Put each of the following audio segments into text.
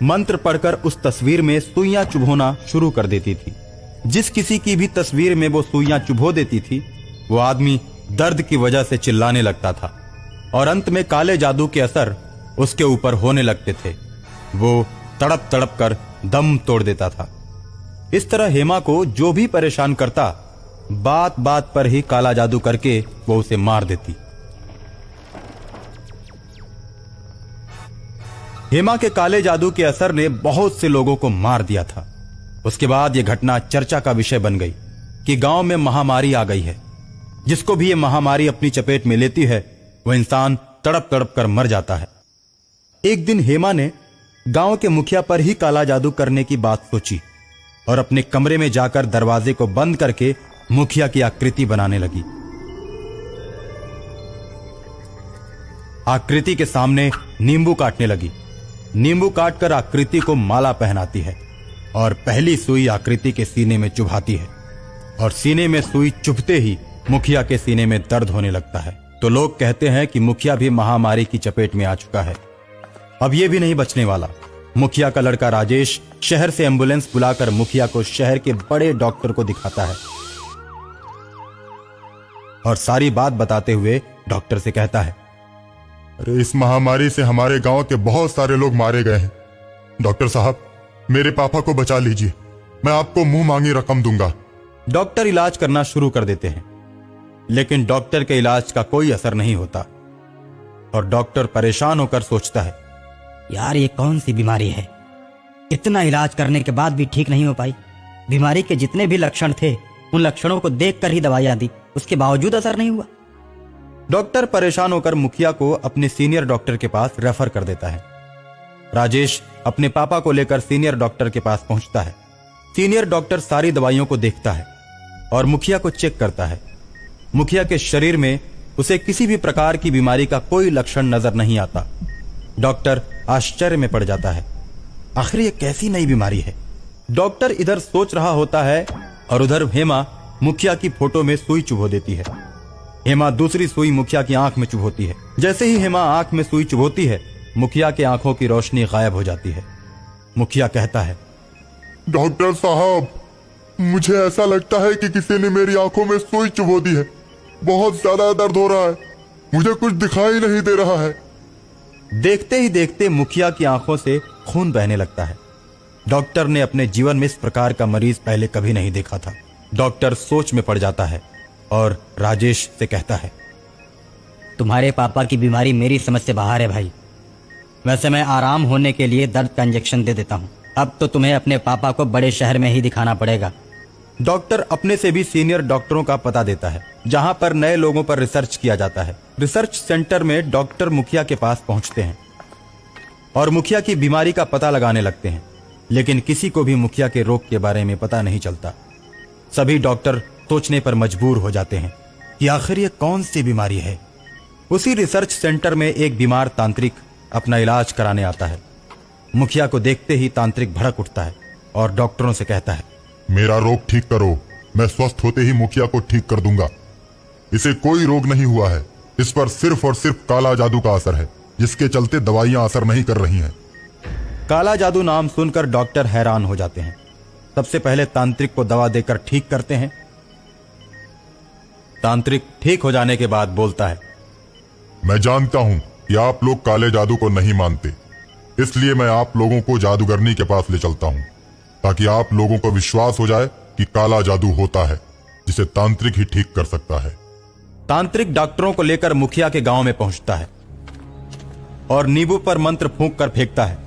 मंत्र पढ़कर उस तस्वीर में सुइयां चुभोना शुरू कर देती थी। जिस किसी की भी तस्वीर में वो सुइयां चुभो देती थी, वो आदमी दर्द की वजह से चिल्लाने लगता था और अंत में काले जादू के असर उसके ऊपर होने लगते थे। वो तड़प तड़प कर दम तोड़ देता था। इस तरह हेमा को जो भी परेशान करता, बात बात पर ही काला जादू करके वो उसे मार देती। हेमा के काले जादू के असर ने बहुत से लोगों को मार दिया था। उसके बाद यह घटना चर्चा का विषय बन गई कि गांव में महामारी आ गई है। जिसको भी यह महामारी अपनी चपेट में लेती है, वह इंसान तड़प तड़प कर मर जाता है। एक दिन हेमा ने गांव के मुखिया पर ही काला जादू करने की बात सोची और अपने कमरे में जाकर दरवाजे को बंद करके मुखिया की आकृति बनाने लगी। आकृति के सामने नींबू काटने लगी। नींबू काटकर आकृति को माला पहनाती है और पहली सुई आकृति के सीने में चुभाती है और सीने में सुई चुभते ही मुखिया के सीने में दर्द होने लगता है। तो लोग कहते हैं कि मुखिया भी महामारी की चपेट में आ चुका है। अब यह भी नहीं बचने वाला। मुखिया का लड़का राजेश शहर से एम्बुलेंस बुलाकर मुखिया को शहर के बड़े डॉक्टर को दिखाता है और सारी बात बताते हुए डॉक्टर से कहता है, अरे इस महामारी से हमारे गांव के बहुत सारे लोग मारे गए हैं। डॉक्टर साहब, मेरे पापा को बचा लीजिए, मैं आपको मुंह मांगी रकम दूंगा। डॉक्टर इलाज करना शुरू कर देते हैं, लेकिन डॉक्टर के इलाज का कोई असर नहीं होता और डॉक्टर परेशान होकर सोचता है, यार ये कौन सी बीमारी है, इतना इलाज करने के बाद भी ठीक नहीं हो पाई। बीमारी के जितने भी लक्षण थे, उन लक्षणों को देखकर ही दवाइयां दी, उसके बावजूद असर नहीं हुआ। डॉक्टर परेशान होकर मुखिया को अपने सीनियर डॉक्टर के पास रेफर कर देता है। राजेश अपने पापा को लेकर सीनियर डॉक्टर के पास पहुंचता है। सीनियर डॉक्टर सारी दवाइयों को देखता है और मुखिया को चेक करता है। मुखिया के शरीर में उसे किसी भी प्रकार की बीमारी का कोई लक्षण नजर नहीं आता। डॉक्टर आश्चर्य में पड़ जाता है, आखिर ये कैसी नई बीमारी है। डॉक्टर इधर सोच रहा होता है और उधर हेमा मुखिया की फोटो में सुई चुभो देती है। हेमा दूसरी सुई मुखिया की आंख में चुभोती है। जैसे ही हेमा आंख में सुई चुभोती है, मुखिया के आंखों की रोशनी गायब हो जाती है। मुखिया कहता है, डॉक्टर साहब, मुझे ऐसा लगता है कि किसी ने मेरी आंखों में सुई चुभो दी है। बहुत ज्यादा दर्द हो रहा है, मुझे कुछ दिखाई नहीं दे रहा है। देखते ही देखते मुखिया की आंखों से खून बहने लगता है। डॉक्टर ने अपने जीवन में इस प्रकार का मरीज पहले कभी नहीं देखा था। डॉक्टर सोच में पड़ जाता है और राजेश से कहता है, तुम्हारे पापा की बीमारी मेरी समझ से बाहर है भाई। वैसे मैं आराम होने के लिए दर्द का इंजेक्शन दे देता हूँ। अब तो तुम्हें अपने पापा को बड़े शहर में ही दिखाना पड़ेगा। डॉक्टर अपने से भी सीनियर डॉक्टरों का पता देता है, जहां पर नए लोगों पर रिसर्च किया जाता है। रिसर्च सेंटर में डॉक्टर मुखिया के पास पहुंचते हैं और मुखिया की बीमारी का पता लगाने लगते हैं, लेकिन किसी को भी मुखिया के रोग के बारे में पता नहीं चलता। सभी डॉक्टर सोचने पर मजबूर हो जाते हैं कि आखिर ये कौन सी बीमारी है। उसी रिसर्च सेंटर में एक बीमार तांत्रिक अपना इलाज कराने आता है। मुखिया को देखते ही तांत्रिक भड़क उठता है और डॉक्टरों से कहता है, मेरा रोग ठीक करो, मैं स्वस्थ होते ही मुखिया को ठीक कर दूंगा। इसे कोई रोग नहीं हुआ है, इस पर सिर्फ और सिर्फ काला जादू का असर है, जिसके चलते दवाइयां असर नहीं कर रही हैं। काला जादू नाम सुनकर डॉक्टर हैरान हो जाते हैं। सबसे पहले तांत्रिक को दवा देकर ठीक करते हैं। तांत्रिक ठीक हो जाने के बाद बोलता है, मैं जानता हूं कि आप लोग काले जादू को नहीं मानते, इसलिए मैं आप लोगों को जादूगरनी के पास ले चलता हूं, ताकि आप लोगों को विश्वास हो जाए कि काला जादू होता है, जिसे तांत्रिक ही ठीक कर सकता है। तांत्रिक डॉक्टरों को लेकर मुखिया के गांव में पहुंचता है और नींबू पर मंत्र फूंक कर फेंकता है।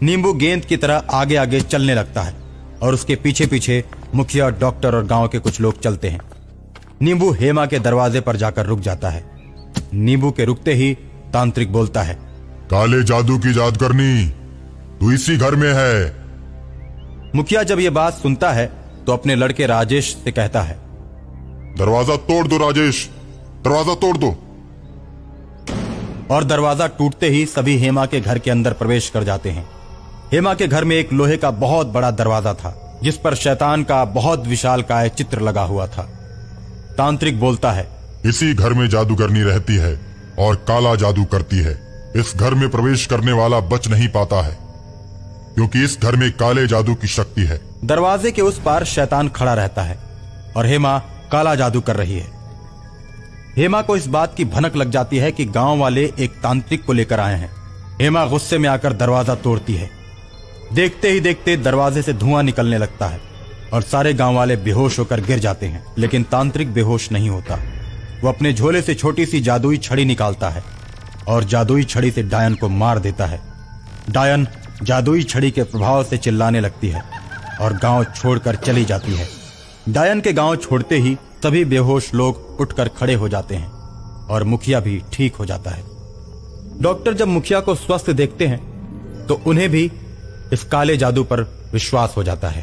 नींबू गेंद की तरह आगे आगे चलने लगता है और उसके पीछे पीछे मुखिया, डॉक्टर और गांव के कुछ लोग चलते हैं। नींबू हेमा के दरवाजे पर जाकर रुक जाता है। नींबू के रुकते ही तांत्रिक बोलता है, काले जादू की जादूगरनी तू इसी घर में है। मुखिया जब यह बात सुनता है तो अपने लड़के राजेश से कहता है, दरवाजा तोड़ दो राजेश, दरवाजा तोड़ दो। और दरवाजा टूटते ही सभी हेमा के घर के अंदर प्रवेश कर जाते हैं। हेमा के घर में एक लोहे का बहुत बड़ा दरवाजा था, जिस पर शैतान का बहुत विशालकाय चित्र लगा हुआ था। तांत्रिक बोलता है, इसी घर में जादूगरनी रहती है और काला जादू करती है। इस घर में प्रवेश करने वाला बच नहीं पाता है, क्योंकि इस घर में काले जादू की शक्ति है। दरवाजे के उस पार शैतान खड़ा रहता है और हेमा काला जादू कर रही है। हेमा को इस बात की भनक लग जाती है कि गांव वाले एक तांत्रिक को लेकर आए हैं। हेमा गुस्से में आकर दरवाजा तोड़ती है। देखते ही देखते दरवाजे से धुआं निकलने लगता है और सारे गांव वाले बेहोश होकर गिर जाते हैं। लेकिन तांत्रिक बेहोश नहीं होता। वो अपने झोले से छोटी सी जादुई छड़ी निकालता है और जादुई छड़ी से डायन को मार देता है। डायन जादुई छड़ी के प्रभाव से चिल्लाने लगती है और गांव छोड़कर चली जाती है। डायन के गांव छोड़ते ही सभी बेहोश लोग उठकर खड़े हो जाते हैं और मुखिया भी ठीक हो जाता है। डॉक्टर जब मुखिया को स्वस्थ देखते हैं तो उन्हें भी इस काले जादू पर विश्वास हो जाता है।